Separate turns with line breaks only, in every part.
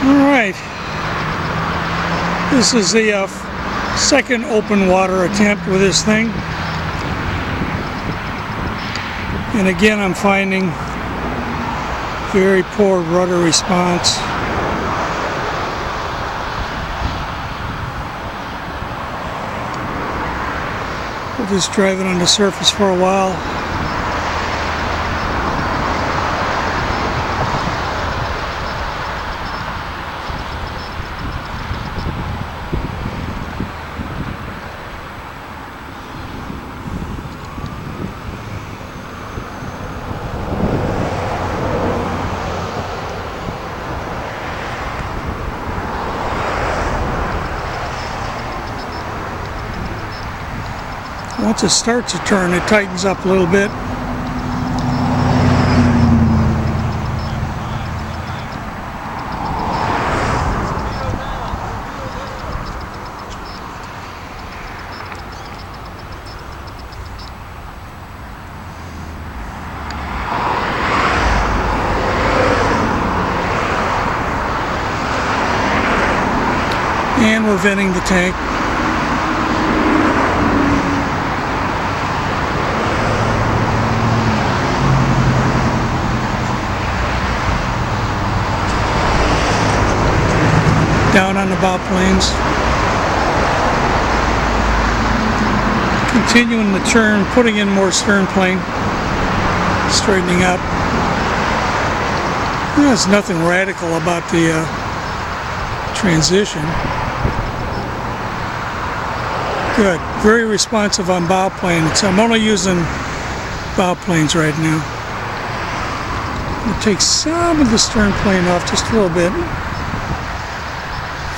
Alright, this is the second open water attempt with this thing, and again I'm finding very poor rudder response. We'll just drive it on the surface for a while. Once it starts to turn, it tightens up a little bit. And we're venting the tank. Down on the bow planes. Continuing the turn, putting in more stern plane, straightening up. There's nothing radical about the transition. Good, very responsive on bow planes. I'm only using bow planes right now. I'll take some of the stern plane off, just a little bit.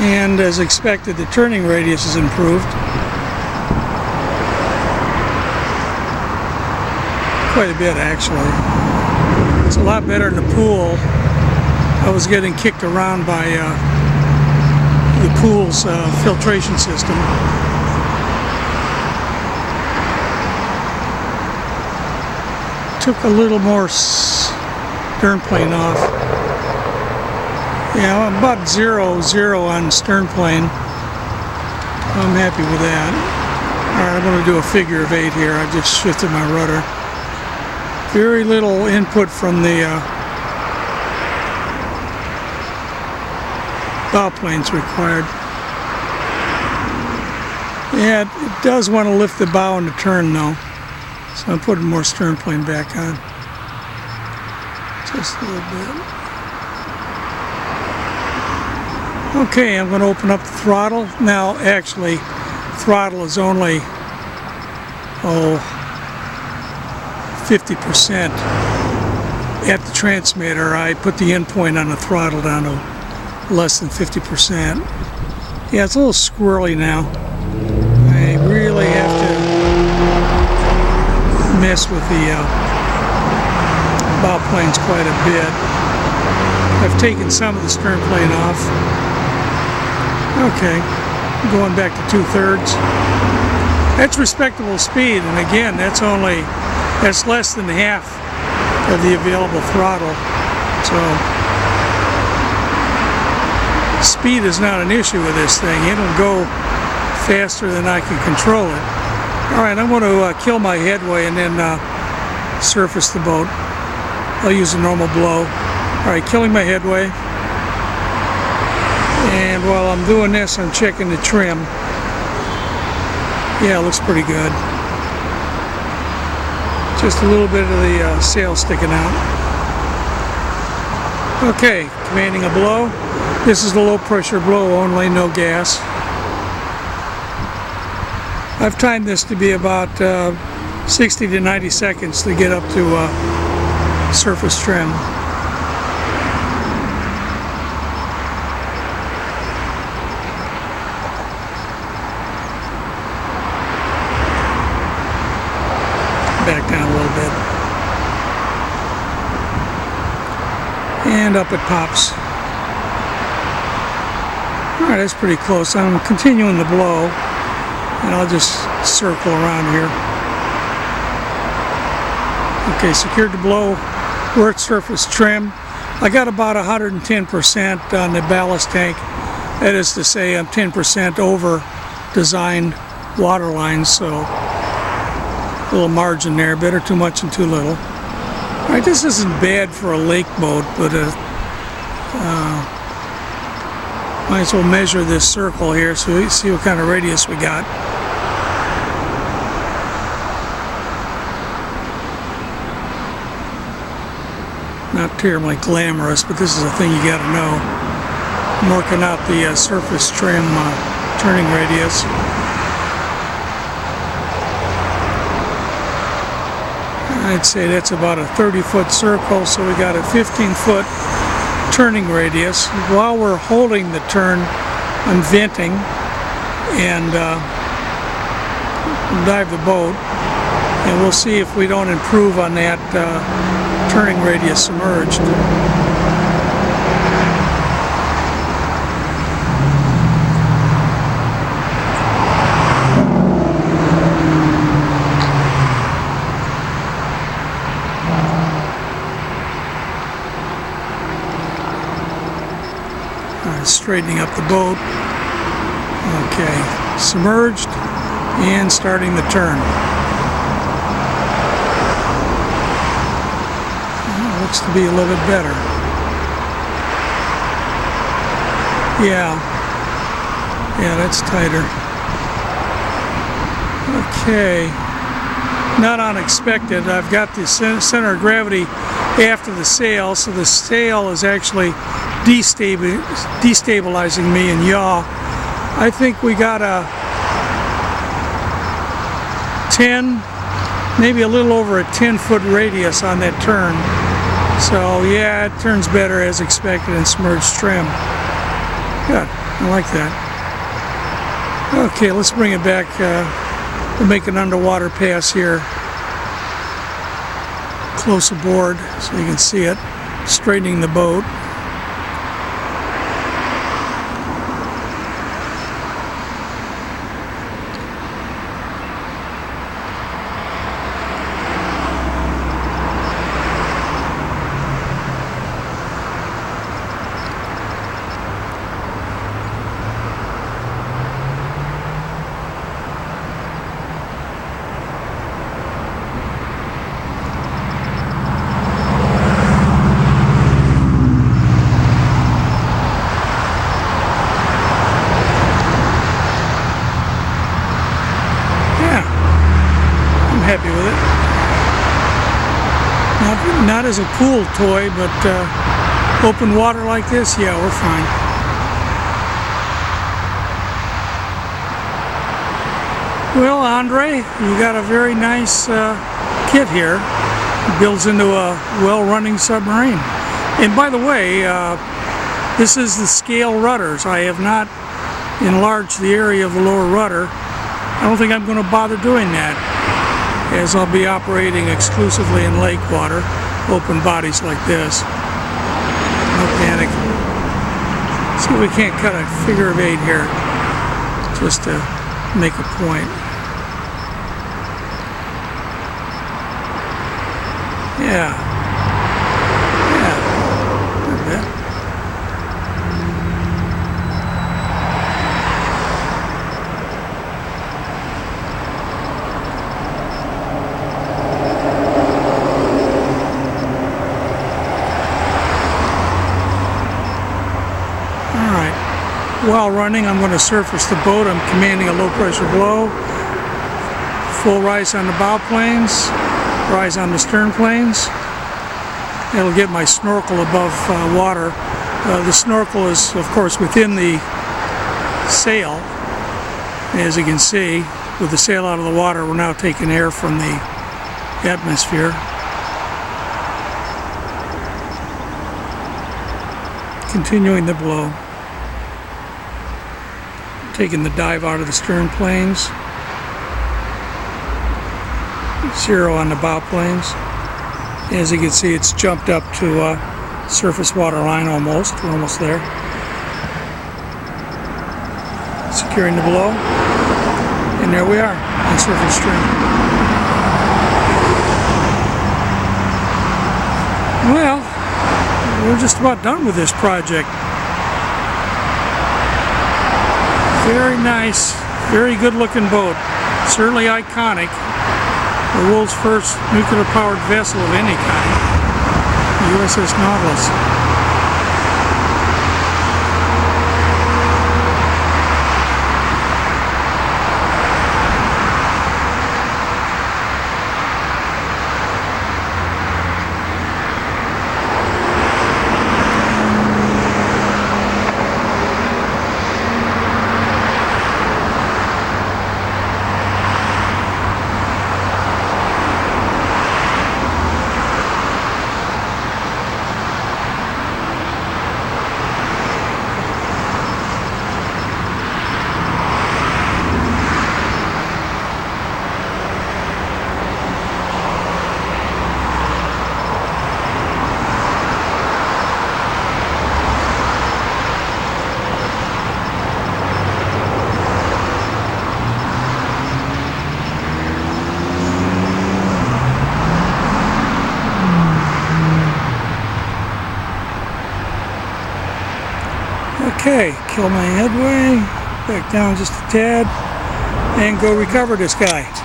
And as expected, the turning radius is improved. Quite a bit, actually. It's a lot better in the pool. I was getting kicked around by the pool's filtration system. Took a little more stern plane off. Yeah, I'm about 0-0 on stern plane. I'm happy with that. Alright, I'm going to do a figure of 8 here. I just shifted my rudder. Very little input from the bow planes required. Yeah, it does want to lift the bow in the turn though. So I'm putting more stern plane back on. Just a little bit. Okay, I'm going to open up the throttle. Now, actually, throttle is only 50% at the transmitter. I put the endpoint on the throttle down to less than 50%. Yeah, it's a little squirrely now. I really have to mess with the bow planes quite a bit. I've taken some of the stern plane off. Okay, going back to 2/3. That's respectable speed, and again, that's less than half of the available throttle. So speed is not an issue with this thing. It'll go faster than I can control it. Alright, I'm going to kill my headway and then surface the boat. I'll use a normal blow. Alright, killing my headway. And while I'm doing this, I'm checking the trim. Yeah, it looks pretty good. Just a little bit of the sail sticking out. Okay, commanding a blow. This is the low pressure blow only, no gas. I've timed this to be about 60 to 90 seconds to get up to surface trim. Back down a little bit. And up it pops. Alright, that's pretty close. I'm continuing the blow, and I'll just circle around here. Okay, secured the blow. We're at surface trim. I got about 110% on the ballast tank. That is to say, I'm 10% over designed water lines, so a little margin there, better too much than too little. All right, this isn't bad for a lake boat, but might as well measure this circle here so we see what kind of radius we got. Not terribly glamorous, but this is a thing you got to know. I'm working out the surface trim turning radius. I'd say that's about a 30-foot circle, so we got a 15-foot turning radius. While we're holding the turn, I'm venting and dive the boat, and we'll see if we don't improve on that turning radius submerged. Straightening up the boat. Okay, submerged and starting the turn. Looks to be a little bit better. Yeah, that's tighter. Okay, not unexpected. I've got the center of gravity after the sail, so the sail is actually destabilizing me in yaw. I think we got a 10, maybe a little over a 10-foot radius on that turn. So yeah, it turns better as expected in submerged trim. Good, I like that. Okay, let's bring it back. We'll make an underwater pass here. Close aboard so you can see it. Straightening the boat. Happy with it. Not as a pool toy, but open water like this, yeah, we're fine. Well, Andre, you got a very nice kit here. It builds into a well-running submarine. And by the way, this is the scale rudders. I have not enlarged the area of the lower rudder. I don't think I'm going to bother doing that, as I'll be operating exclusively in lake water, open bodies like this. No panic. See if we can't cut a figure of 8 here, just to make a point. Yeah. Not bad. While running, I'm going to surface the boat. I'm commanding a low pressure blow. Full rise on the bow planes, rise on the stern planes. It'll get my snorkel above water. The snorkel is, of course, within the sail. As you can see, with the sail out of the water, we're now taking air from the atmosphere. Continuing the blow. Taking the dive out of the stern planes. 0 on the bow planes. As you can see, it's jumped up to surface water line almost. We're almost there. Securing the blow. And there we are on surface trim. Well, we're just about done with this project. Very nice, very good looking boat. Certainly iconic. The world's first nuclear powered vessel of any kind. The USS Nautilus. Okay, kill my headway, back down just a tad, and go recover this guy.